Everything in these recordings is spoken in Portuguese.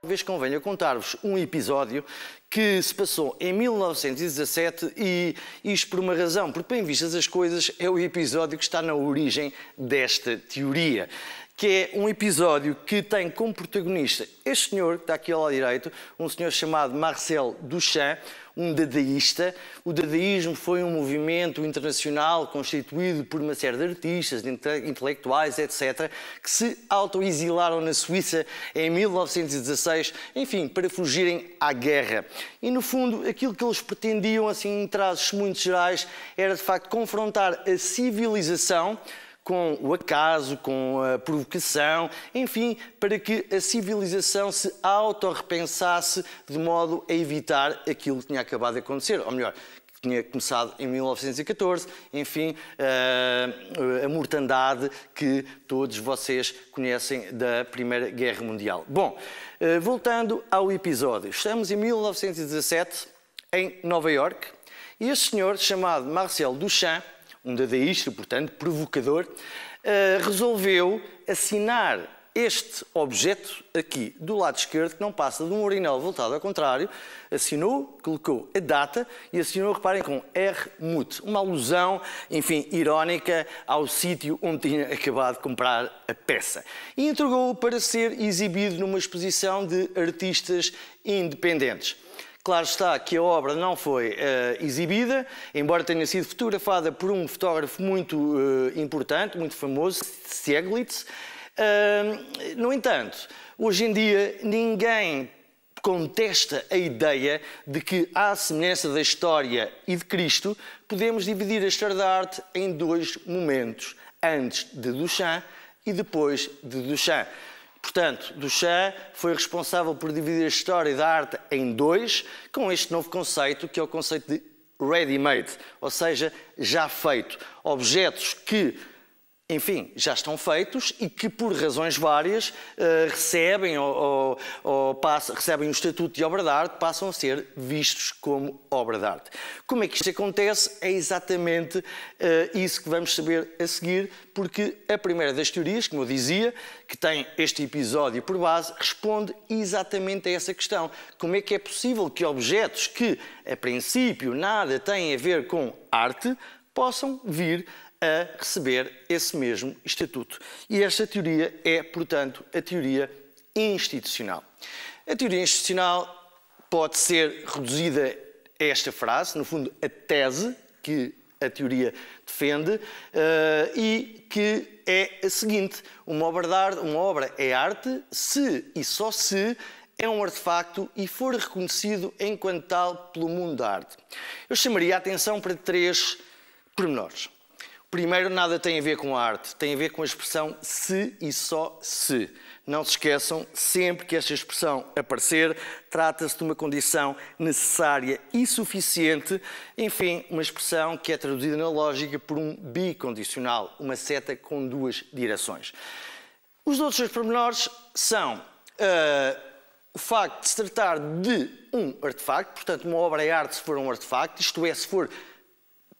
Talvez convenha contar-vos um episódio que se passou em 1917 e isto por uma razão, porque bem vistas as coisas é o episódio que está na origem desta teoria, que é um episódio que tem como protagonista este senhor que está aqui ao lado direito, um senhor chamado Marcel Duchamp, um dadaísta. O dadaísmo foi um movimento internacional constituído por uma série de artistas, intelectuais, etc., que se autoexilaram na Suíça em 1916, enfim, para fugirem à guerra. E, no fundo, aquilo que eles pretendiam, assim, em traços muito gerais, era, de facto, confrontar a civilização com o acaso, com a provocação, enfim, para que a civilização se autorrepensasse de modo a evitar aquilo que tinha acabado de acontecer, ou melhor, que tinha começado em 1914, enfim, a mortandade que todos vocês conhecem da Primeira Guerra Mundial. Bom, voltando ao episódio, estamos em 1917, em Nova Iorque, e este senhor chamado Marcel Duchamp, um dadaísta, portanto, provocador, resolveu assinar este objeto aqui do lado esquerdo, que não passa de um urinol voltado ao contrário, assinou, colocou a data e assinou, reparem, com R. Mut, uma alusão, enfim, irónica ao sítio onde tinha acabado de comprar a peça. E entregou-o para ser exibido numa exposição de artistas independentes. Claro está que a obra não foi exibida, embora tenha sido fotografada por um fotógrafo muito importante, muito famoso, Stieglitz. No entanto, hoje em dia ninguém contesta a ideia de que, à semelhança da história e de Cristo, podemos dividir a história da arte em dois momentos, antes de Duchamp e depois de Duchamp. Portanto, Duchamp foi responsável por dividir a história da arte em dois, com este novo conceito, que é o conceito de ready-made, ou seja, já feito. Objetos que, enfim, já estão feitos e que, por razões várias, recebem recebem o estatuto de obra de arte, passam a ser vistos como obra de arte. Como é que isto acontece? É exatamente isso que vamos saber a seguir, porque a primeira das teorias, como eu dizia, que tem este episódio por base, responde exatamente a essa questão. Como é que é possível que objetos que, a princípio, nada têm a ver com arte, possam vir a receber esse mesmo estatuto? E esta teoria é, portanto, a teoria institucional. A teoria institucional pode ser reduzida a esta frase, no fundo, a tese que a teoria defende e que é a seguinte: uma obra é arte se e só se é um artefacto e for reconhecido enquanto tal pelo mundo da arte. Eu chamaria a atenção para três pormenores. Primeiro, nada tem a ver com a arte, tem a ver com a expressão se e só se. Não se esqueçam, sempre que esta expressão aparecer, trata-se de uma condição necessária e suficiente, enfim, uma expressão que é traduzida na lógica por um bicondicional, uma seta com duas direções. Os outros dois pormenores são o facto de se tratar de um artefacto, portanto, uma obra é arte se for um artefacto, isto é, se for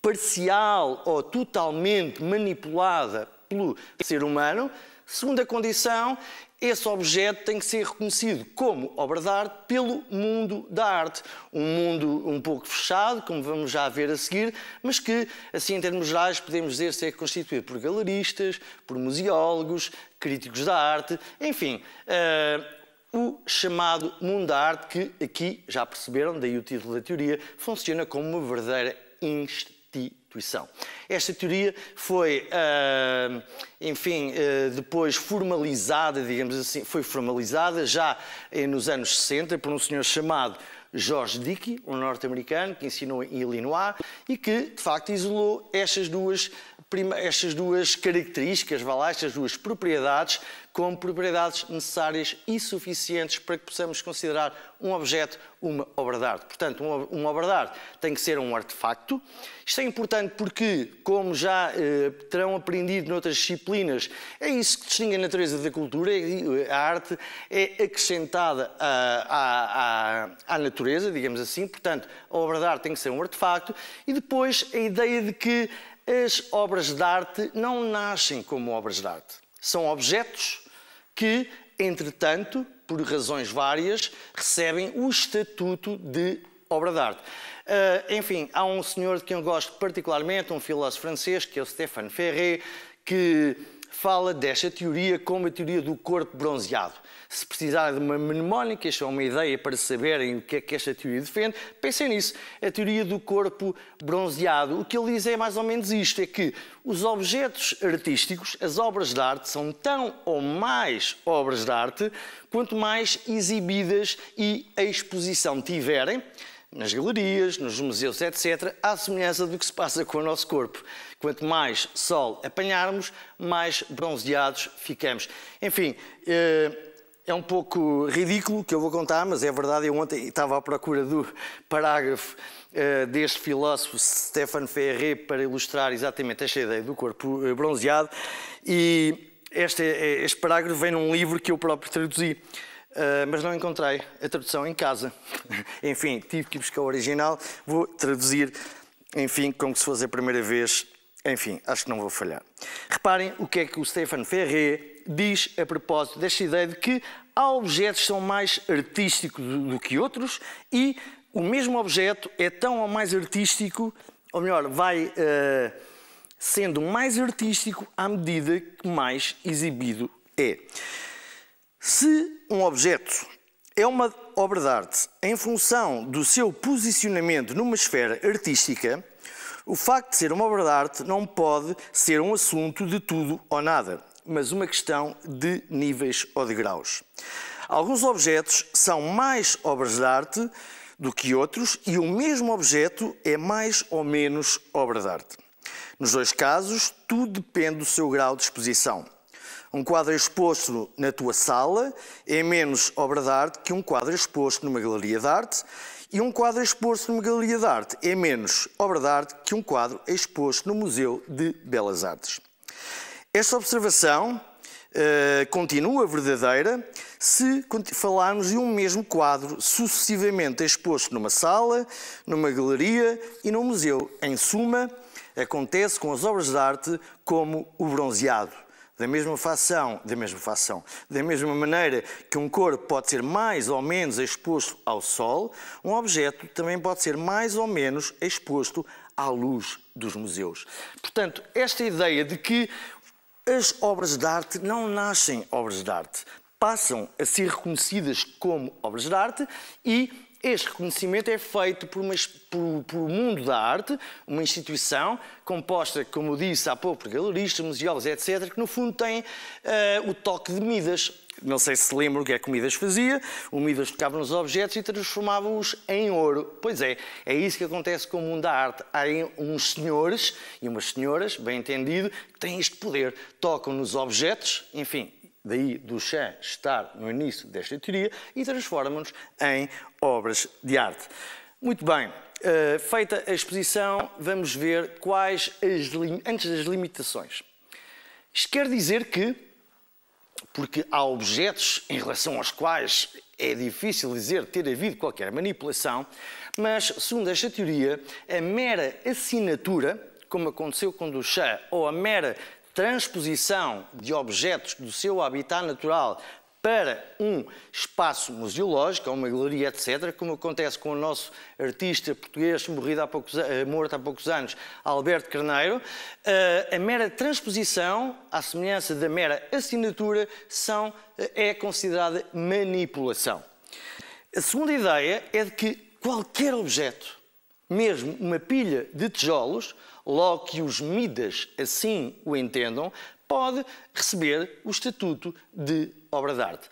parcial ou totalmente manipulada pelo ser humano. Segunda condição, esse objeto tem que ser reconhecido como obra de arte pelo mundo da arte. Um mundo um pouco fechado, como vamos já ver a seguir, mas que, assim, em termos gerais, podemos dizer ser constituído por galeristas, por museólogos, críticos da arte, enfim, o chamado mundo da arte que, aqui, já perceberam, daí o título da teoria, funciona como uma verdadeira instituição. Esta teoria foi, enfim, depois formalizada, digamos assim, foi formalizada já nos anos 60 por um senhor chamado George Dickey, um norte-americano que ensinou em Illinois e que, de facto, isolou estas duas características, estas duas propriedades, como propriedades necessárias e suficientes para que possamos considerar um objeto uma obra de arte. Portanto, uma obra de arte tem que ser um artefacto. Isto é importante porque, como já terão aprendido noutras disciplinas, é isso que distingue a natureza da cultura. A arte é acrescentada à natureza, digamos assim. Portanto, a obra de arte tem que ser um artefacto. E depois a ideia de que as obras de arte não nascem como obras de arte. São objetos que, entretanto, por razões várias, recebem o estatuto de obra de arte. Enfim, há um senhor de quem eu gosto particularmente, um filósofo francês, que é o Stéphane Ferré, que fala desta teoria como a teoria do corpo bronzeado. Se precisar de uma mnemónica, isto é uma ideia para saberem o que é que esta teoria defende, pensem nisso. A teoria do corpo bronzeado, o que ele diz é mais ou menos isto, é que os objetos artísticos, as obras de arte, são tão ou mais obras de arte, quanto mais exibidas e a exposição tiverem, nas galerias, nos museus, etc., à semelhança do que se passa com o nosso corpo. Quanto mais sol apanharmos, mais bronzeados ficamos. Enfim, é um pouco ridículo o que eu vou contar, mas é verdade. Eu ontem estava à procura do parágrafo deste filósofo Stéphane Ferré para ilustrar exatamente esta ideia do corpo bronzeado, e este parágrafo vem num livro que eu próprio traduzi. Mas não encontrei a tradução em casa. Enfim, tive que ir buscar o original, vou traduzir, enfim, como se fosse a primeira vez. Enfim, acho que não vou falhar. Reparem o que é que o Stéphane Ferré diz a propósito desta ideia de que há objetos que são mais artísticos do que outros e o mesmo objeto é tão ou mais artístico, ou melhor, vai sendo mais artístico à medida que mais exibido é. Se um objeto é uma obra de arte em função do seu posicionamento numa esfera artística, o facto de ser uma obra de arte não pode ser um assunto de tudo ou nada, mas uma questão de níveis ou de graus. Alguns objetos são mais obras de arte do que outros e o mesmo objeto é mais ou menos obra de arte. Nos dois casos, tudo depende do seu grau de exposição. Um quadro exposto na tua sala é menos obra de arte que um quadro exposto numa galeria de arte, e um quadro exposto numa galeria de arte é menos obra de arte que um quadro exposto no Museu de Belas Artes. Esta observação continua verdadeira se falarmos de um mesmo quadro sucessivamente exposto numa sala, numa galeria e num museu. Em suma, acontece com as obras de arte como o bronzeado. Da mesma maneira que um corpo pode ser mais ou menos exposto ao sol, um objeto também pode ser mais ou menos exposto à luz dos museus. Portanto, esta ideia de que as obras de arte não nascem obras de arte, passam a ser reconhecidas como obras de arte e este reconhecimento é feito por o mundo da arte, uma instituição composta, como eu disse há pouco, por galeristas, museólogos, etc., que no fundo tem o toque de Midas. Não sei se lembram o que é que o Midas fazia. O Midas tocava nos objetos e transformava-os em ouro. Pois é isso que acontece com o mundo da arte. Há uns senhores e umas senhoras, bem entendido, que têm este poder. Tocam nos objetos, enfim, daí Duchamp estar no início desta teoria, e transforma-nos em obras de arte. Muito bem, feita a exposição, vamos ver quais antes das limitações. Isto quer dizer que, porque há objetos em relação aos quais é difícil dizer ter havido qualquer manipulação, mas, segundo esta teoria, a mera assinatura, como aconteceu com Duchamp, ou a mera transposição de objetos do seu habitat natural para um espaço museológico, ou uma galeria, etc., como acontece com o nosso artista português morto há poucos anos, Alberto Carneiro, a mera transposição, à semelhança da mera assinatura, é considerada manipulação. A segunda ideia é de que qualquer objeto, mesmo uma pilha de tijolos, logo que os Midas assim o entendam, pode receber o estatuto de obra de arte.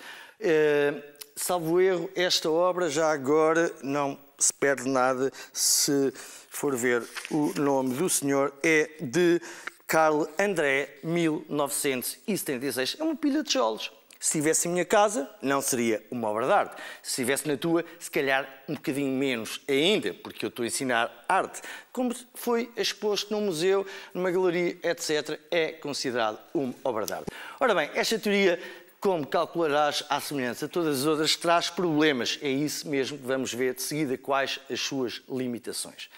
Salvo erro, esta obra já agora não se perde nada se for ver o nome do senhor, é de Carl André, 1976. É uma pilha de tijolos. Se estivesse em minha casa, não seria uma obra de arte. Se estivesse na tua, se calhar um bocadinho menos ainda, porque eu estou a ensinar arte. Como foi exposto num museu, numa galeria, etc., é considerado uma obra de arte. Ora bem, esta teoria, como calcularás, à semelhança de todas as outras, traz problemas. É isso mesmo que vamos ver de seguida quais as suas limitações.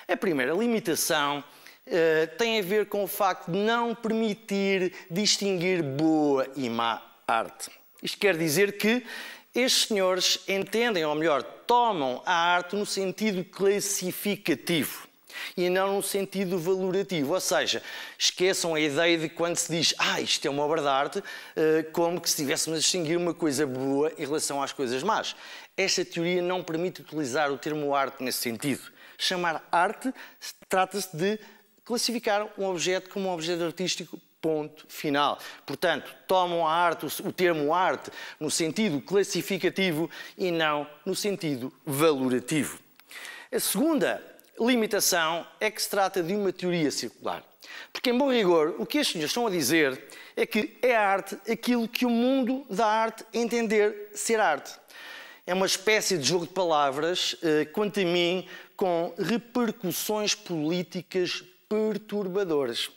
A primeira limitação tem a ver com o facto de não permitir distinguir boa e má arte. Isto quer dizer que estes senhores entendem, ou melhor, tomam a arte no sentido classificativo e não no sentido valorativo. Ou seja, esqueçam a ideia de quando se diz isto é uma obra de arte, como que se estivéssemos a distinguir uma coisa boa em relação às coisas más. Esta teoria não permite utilizar o termo arte nesse sentido. Chamar arte trata-se de classificar um objeto como um objeto artístico, ponto final. Portanto, tomam a arte, o termo arte, no sentido classificativo e não no sentido valorativo. A segunda limitação é que se trata de uma teoria circular. Porque, em bom rigor, o que estes senhores estão a dizer é que é arte aquilo que o mundo da arte entender ser arte. É uma espécie de jogo de palavras, quanto a mim, com repercussões políticas perturbadoras.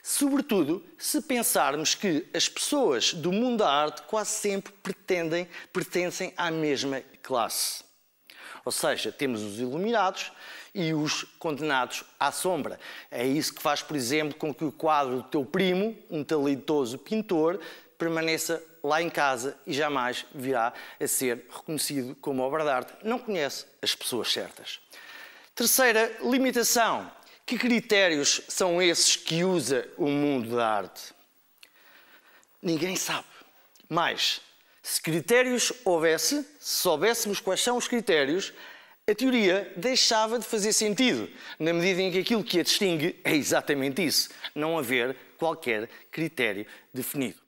Sobretudo se pensarmos que as pessoas do mundo da arte quase sempre pertencem à mesma classe. Ou seja, temos os iluminados e os condenados à sombra. É isso que faz, por exemplo, com que o quadro do teu primo, um talentoso pintor, permaneça lá em casa e jamais virá a ser reconhecido como obra de arte. Não conhece as pessoas certas. Terceira limitação. Que critérios são esses que usa o mundo da arte? Ninguém sabe. Mas, se critérios houvesse, se soubéssemos quais são os critérios, a teoria deixava de fazer sentido, na medida em que aquilo que a distingue é exatamente isso, não haver qualquer critério definido.